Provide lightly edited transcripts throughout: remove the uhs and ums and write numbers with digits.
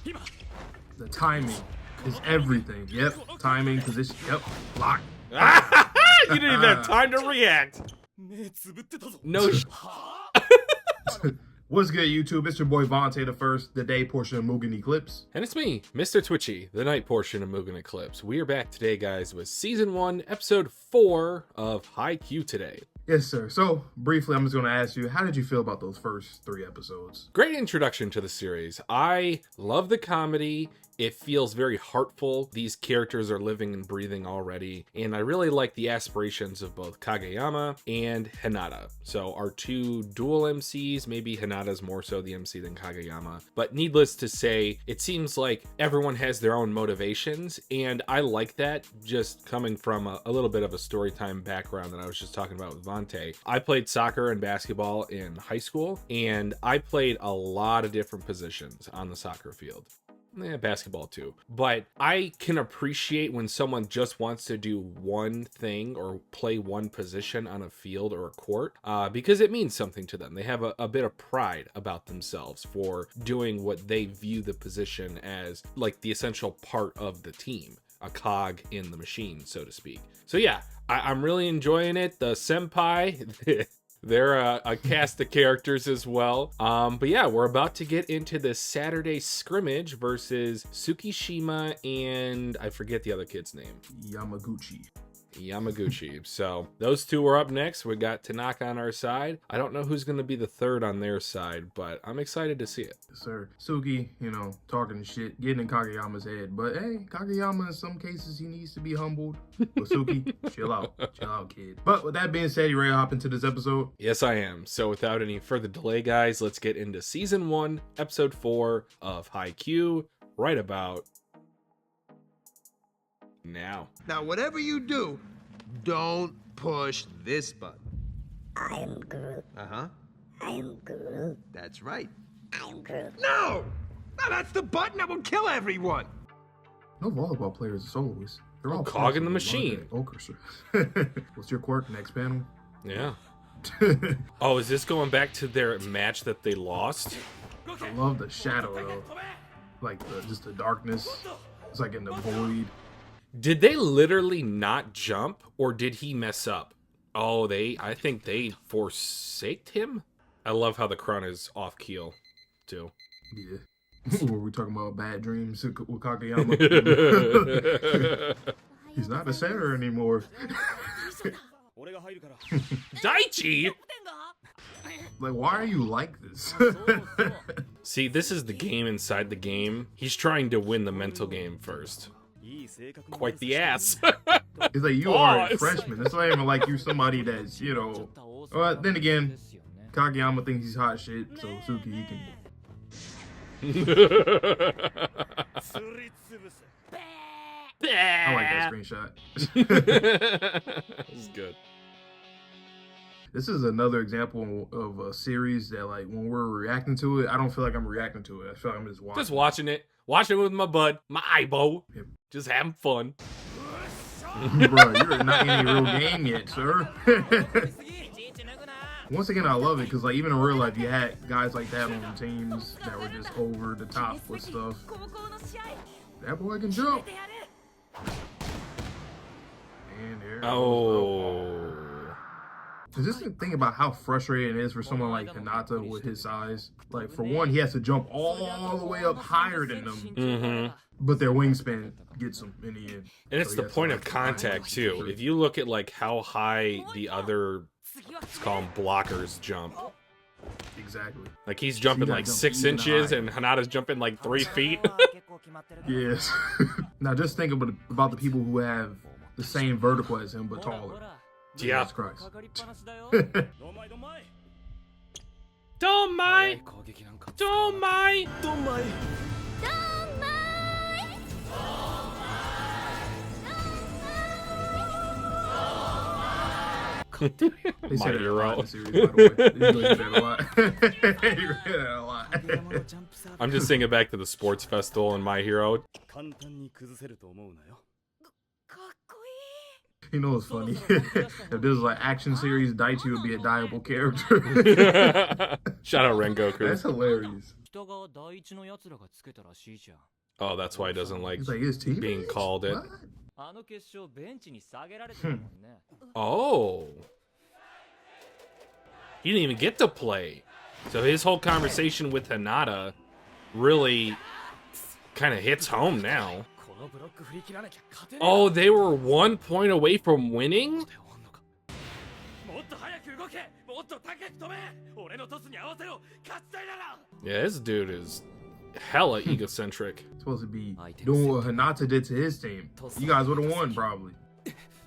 The timing is everything. Yep, timing, position. Yep, block. You didn't even have time to react. No. What's good, YouTube? It's your boy Vontae the First, the day portion of Mugen Eclipse. And it's me, Mr. Twitchy, the night portion of Mugen Eclipse. We are back today, guys, with Season 1, Episode 4 of Haikyuu today. Yes, sir. So, briefly, I'm just going to ask you, how did you feel about those first 3 episodes? Great introduction to the series. I love the comedy. It feels very heartful. These characters are living and breathing already. And I really like the aspirations of both Kageyama and Hinata. So our two dual MCs, maybe Hinata's more so the MC than Kageyama. But needless to say, it seems like everyone has their own motivations. And I like that, just coming from a little bit of a storytime background that I was just talking about with Vontae. I played soccer and basketball in high school, and I played a lot of different positions on the soccer field. Basketball too. But I can appreciate when someone just wants to do one thing or play one position on a field or a court because it means something to them. They have a bit of pride about themselves for doing what they view the position as, like the essential part of the team, a cog in the machine, so to speak. So yeah, I'm really enjoying it. The senpai, they're a cast of characters as well. But yeah, we're about to get into the Saturday scrimmage versus Tsukkishima and I forget the other kid's name. Yamaguchi. So those two are up next. We got Tanaka on our side. I don't know who's going to be the third on their side, but I'm excited to see it. Yes, sir. Suki, talking shit, getting in Kageyama's head. But hey, Kageyama, in some cases, he needs to be humbled. But Suki, chill out, kid. But with that being said, you ready to hop into this episode? Yes, I am. So without any further delay, guys, let's get into Season 1, Episode 4 of Haikyuu right about now. Now, whatever you do, don't push this button. I am Groot. Uh-huh. I am Groot. That's right. I am Groot. No! No, that's the button that will kill everyone! No volleyball players are soloists. They're all cog in the machine. What's your quirk? Next panel? Yeah. Oh, is this going back to their match that they lost? I love the shadow, though. Like, just the darkness. It's like in the void. Did they literally not jump, or did he mess up? Oh, I think they forsaked him? I love how the crown is off keel, too. Yeah. Were we talking about bad dreams with Kageyama? He's not a center anymore. Daichi? Like, why are you like this? See, this is the game inside the game. He's trying to win the mental game first. Quite the ass. It's like, you are a freshman. It's not even like you're somebody that's, then again, Kageyama thinks he's hot shit, so Suki, he can. I like that screenshot. This is good. This is another example of a series that, like, when we're reacting to it, I don't feel like I'm reacting to it. I feel like I'm just watching. Just watching it. Watching it with my bud, my eyeball. Yep. Just having fun. Bro, you're not in any real game yet, sir. Once again, I love it because, like, even in real life, you had guys like that on teams that were just over the top with stuff. That boy can jump. And there. Oh. Is this the thing about how frustrating it is for someone like Hinata with his size? Like, for one, he has to jump all the way up higher than them. Mm-hmm. But their wingspan gets them in the end. And it's the point of contact, too. If you look at, like, how high the other, let's call them blockers, jump. Exactly. Like, he's jumping like 6 inches and Hinata's jumping like 3 feet. Yes. Now, just think about the people who have the same vertical as him, but taller. Yeah. Jesus Christ. Don't mind. They say that a lot in the series, by the way. They say that a lot. They say that a lot. I'm just thinking back to the sports festival and My Hero. You know what's funny? If this was like action series, Daichi would be a dieable character. Shout out Rengoku. That's hilarious. Oh, that's why he doesn't like He's like his team being called it. What? Oh. He didn't even get to play. So his whole conversation with Hinata really kind of hits home now. Oh, they were 1 point away from winning? Yeah, this dude is hella egocentric. Supposed to be doing what Hinata did to his team. You guys would have won, probably.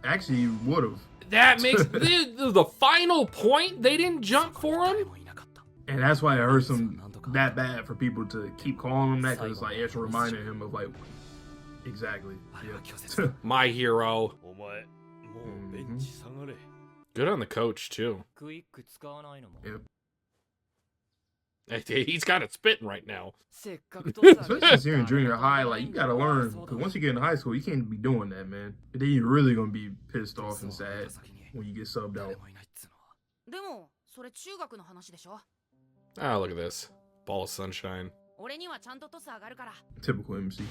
Actually, you would have. That makes the final point. They didn't jump for him. And that's why it hurts him that bad for people to keep calling him that, because it's like it's reminding him of like exactly. Yeah. My hero. Mhm. Good on the coach too. Yep. He's got it spitting right now. Especially since you're in junior high, like you gotta learn. Because once you get in high school, you can't be doing that, man. And then you're really gonna be pissed off and sad when you get subbed out. Ah, look at this. Ball of sunshine. Typical MC.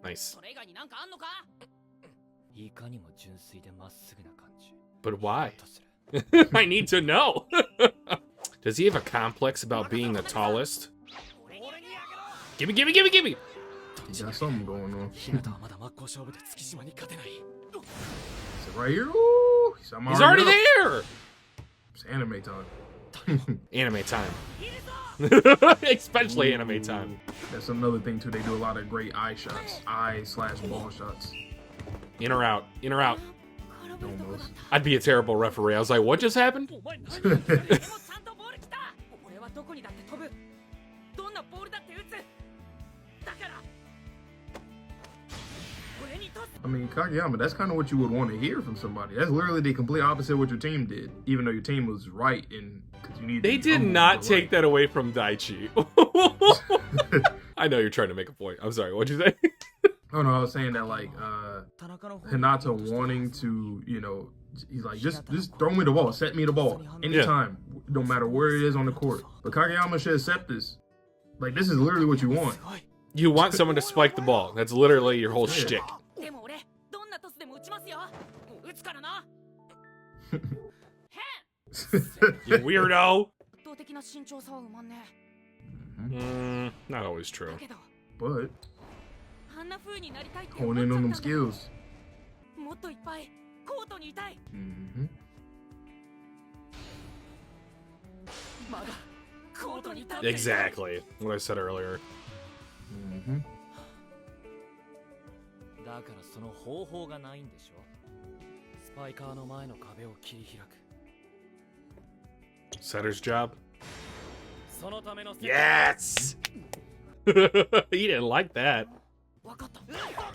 Nice. But why? I need to know. Does he have a complex about being the tallest? Gimme, gimme, gimme, gimme! He got something going on. Is it right here? Ooh, He's already there! It's anime time. Anime time. Especially anime time. That's another thing too. They do a lot of great eye shots. Eye/ball shots. In or out. In or out. Almost. I'd be a terrible referee. I was like, what just happened? I mean, Kageyama, that's kind of what you would want to hear from somebody. That's literally the complete opposite of what your team did. Even though your team was right, and because you need. They did not take that away from Daichi. I know you're trying to make a point. I'm sorry. What'd you say? Oh no, I was saying that like Hinata wanting to, you know, he's like just throw me the ball, set me the ball anytime, no matter where it is on the court. But Kageyama should accept this. Like this is literally what you want. You want someone to spike the ball. That's literally your whole shtick. You weirdo. Not always true. But hone in on them skills. Exactly what I said earlier. Setter's job. Yes. He didn't like that.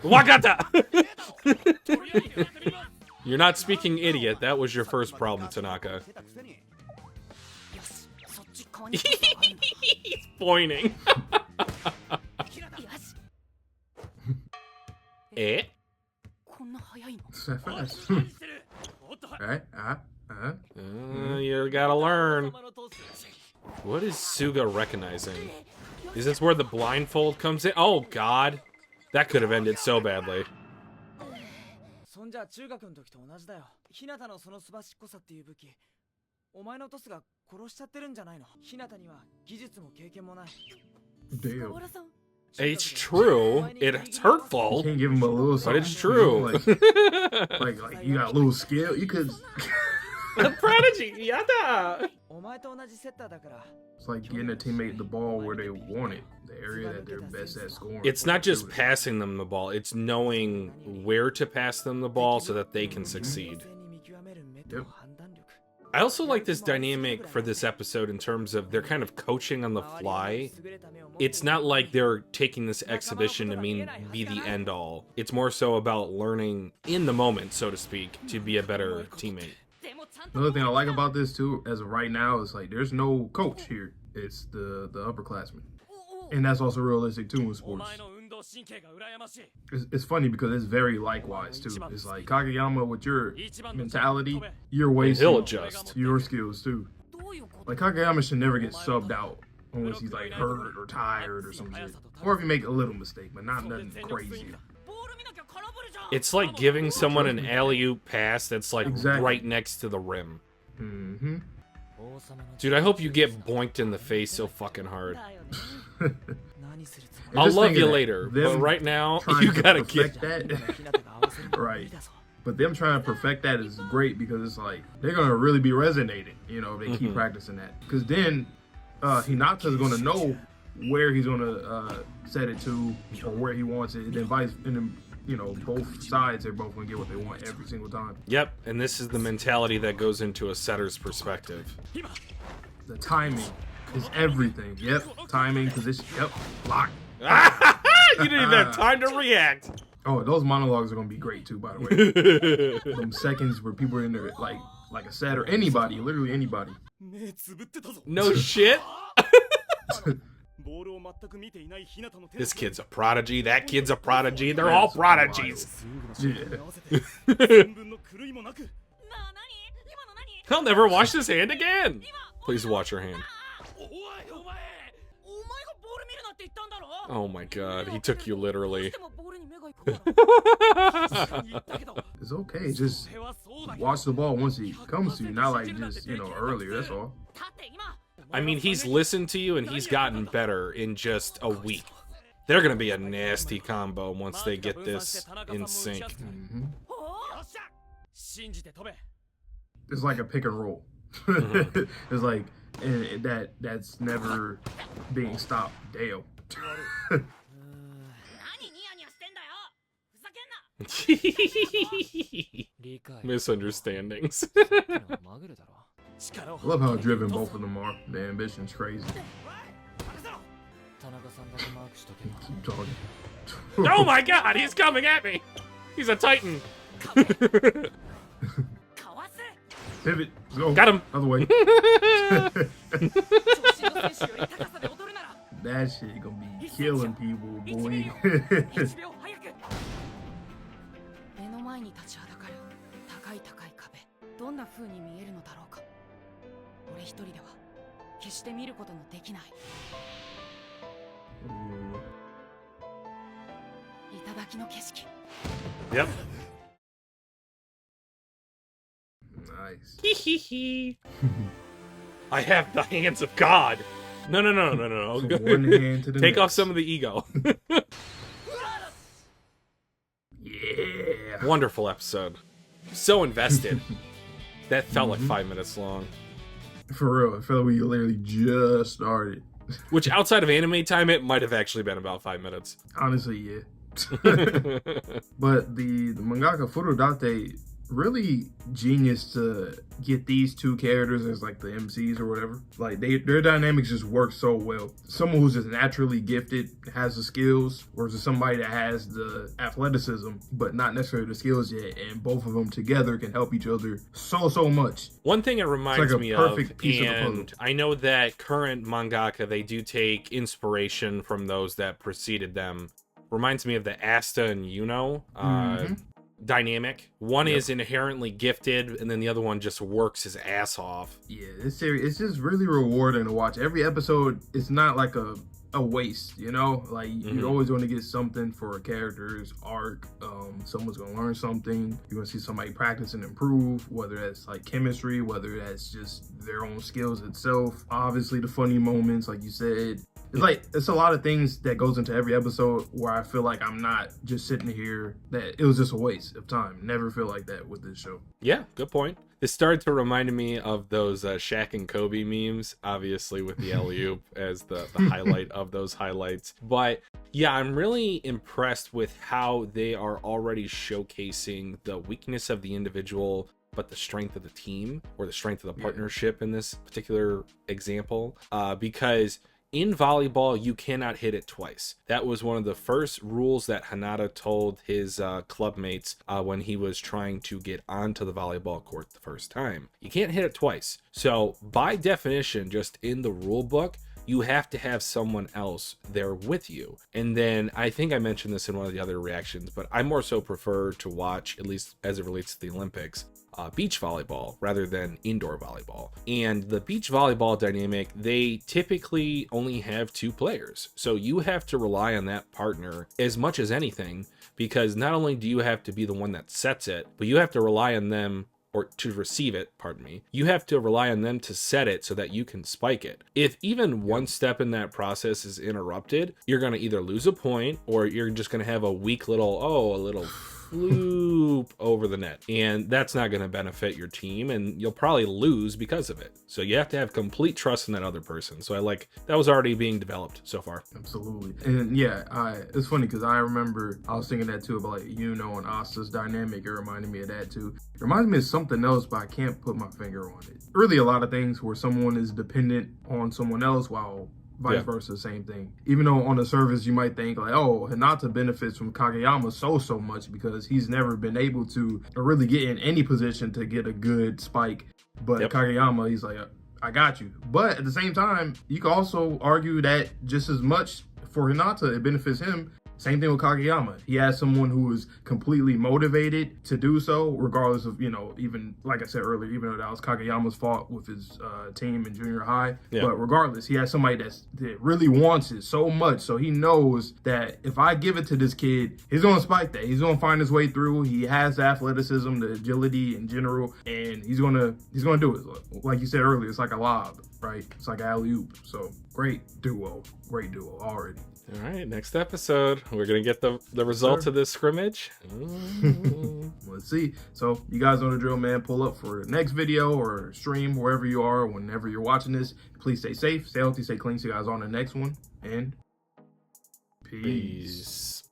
Wakata. You're not speaking idiot. That was your first problem, Tanaka. He's pointing. Eh? So fast. Alright, You gotta learn. What is Suga recognizing? Is this where the blindfold comes in? Oh god. That could have ended so badly. Damn. It's true. It's hurtful. You can't give him a little But something. it's true. Like you got a little skill. You could. A prodigy. Yada. It's like getting a teammate the ball where they want it, the area that they're best at scoring. It's not just passing them the ball. It's knowing where to pass them the ball so that they can succeed. Yep. I also like this dynamic for this episode in terms of they're kind of coaching on the fly. It's not like they're taking this exhibition to be the end all. It's more so about learning in the moment, so to speak, to be a better teammate. Another thing I like about this too, as of right now, is like there's no coach here. It's the upperclassmen, and that's also realistic too in sports. It's funny because it's very likewise too. It's like Kageyama, with your mentality, you're wasting He'll adjust. your skills too. Like Kageyama should never get subbed out unless he's like hurt or tired or some shit. Or if you make a little mistake, but not nothing crazy. It's like giving someone an alley-oop pass that's like Exactly. right next to the rim. Mm-hmm. Dude, I hope you get boinked in the face so fucking hard. And I'll just love thinking you that later, but them right now, trying you to gotta get... perfect that. Right. But them trying to perfect that is great because it's like they're gonna really be resonating, you know, if they keep practicing that. Because then Hinata's gonna know where he's gonna set it to or where he wants it, and then you know, both sides are both gonna get what they want every single time. Yep, and this is the mentality that goes into a setter's perspective. The timing is everything. Yep, timing, position. Yep, block. You didn't even have time to react. Oh, those monologues are gonna be great too, by the way. Them seconds where people are in there like a setter, anybody, literally anybody. No shit. This kid's a prodigy, that kid's a prodigy, they're all prodigies. Yeah. I'll never wash this hand again. Please wash your hand. Oh my god, he took you literally. It's okay, just watch the ball once he comes to you, not like just, you know, earlier, that's all. I mean, he's listened to you and he's gotten better in just a week. They're gonna be a nasty combo once they get this in sync. Mm-hmm. It's like a pick and roll. It's like that's never being stopped. Dale. Misunderstandings. I love how driven both of them are. The ambition's crazy. Keep talking. Oh my god, he's coming at me! He's a titan! Pivot. Let's go. Got him! Other way. That shit gonna be killing people, boy. 目の前に立ちはだかる高い高い壁、どんな風に見えるのだろうか。俺一人では決して見ることのできない。頂の景色。 Yep. Nice. I have the hands of God. No. One hand to the Take next. off some of the ego. Yeah. Wonderful episode. So invested. That felt like 5 minutes long. For real, I feel like we literally just started. Which, outside of anime time, it might have actually been about 5 minutes. Honestly, yeah. But the mangaka Furudate really genius to get these two characters as like the MCs or whatever. Like their dynamics just work so well. Someone who's just naturally gifted, has the skills, versus somebody that has the athleticism but not necessarily the skills yet, and both of them together can help each other so much. One thing it reminds like a me perfect of, piece of the puzzle. and I know that current mangaka, they do take inspiration from those that preceded them. Reminds me of the Asta and Yuno dynamic. One is inherently gifted, and then the other one just works his ass off. Yeah, this series, it's just really rewarding to watch. Every episode, it's not like a waste, you know? Like, you're always going to get something for a character's arc. Someone's going to learn something. You're going to see somebody practice and improve, whether that's like chemistry, whether that's just their own skills itself. Obviously, the funny moments, like you said. It's like, it's a lot of things that goes into every episode where I feel like I'm not just sitting here, that it was just a waste of time. Never feel like that with this show. Yeah, good point. This started to remind me of those Shaq and Kobe memes, obviously with the alley-oop as the highlight of those highlights. But yeah, I'm really impressed with how they are already showcasing the weakness of the individual, but the strength of the team, or the strength of the partnership in this particular example. Because in volleyball, you cannot hit it twice. That was one of the first rules that Hinata told his club mates when he was trying to get onto the volleyball court the first time. You can't hit it twice. So by definition, just in the rule book, you have to have someone else there with you. And then I think I mentioned this in one of the other reactions, but I more so prefer to watch, at least as it relates to the Olympics, beach volleyball rather than indoor volleyball. And the beach volleyball dynamic, they typically only have 2 players. So you have to rely on that partner as much as anything, because not only do you have to be the one that sets it, but you have to rely on them, or to receive it, pardon me. You have to rely on them to set it so that you can spike it. If even one step in that process is interrupted, you're going to either lose a point, or you're just going to have a weak little, a little floop over the net, and that's not going to benefit your team, and you'll probably lose because of it. So you have to have complete trust in that other person. So I like that was already being developed so far. Absolutely. And yeah, it's funny because I remember I was thinking that too about, like, Yuno and Asta's dynamic. It reminded me of that too. It reminds me of something else, but I can't put my finger on it. Really, a lot of things where someone is dependent on someone else while vice versa, same thing. Even though on the surface you might think like, oh, Hinata benefits from Kageyama so much because he's never been able to really get in any position to get a good spike. But Kageyama, he's like, I got you. But at the same time, you can also argue that just as much for Hinata, it benefits him. Same thing with Kageyama. He has someone who is completely motivated to do so, regardless of, even, like I said earlier, even though that was Kageyama's fault with his team in junior high. Yeah. But regardless, he has somebody that really wants it so much. So he knows that if I give it to this kid, he's going to spike that. He's going to find his way through. He has the athleticism, the agility in general, and he's going to do it. Like you said earlier, it's like a lob, right? It's like alley-oop. So great duo already. All right, next episode, we're going to get the results of this scrimmage. Let's see. So you guys know the drill, man. Pull up for the next video or stream, wherever you are, whenever you're watching this. Please stay safe, stay healthy, stay clean. See you guys on the next one. And peace.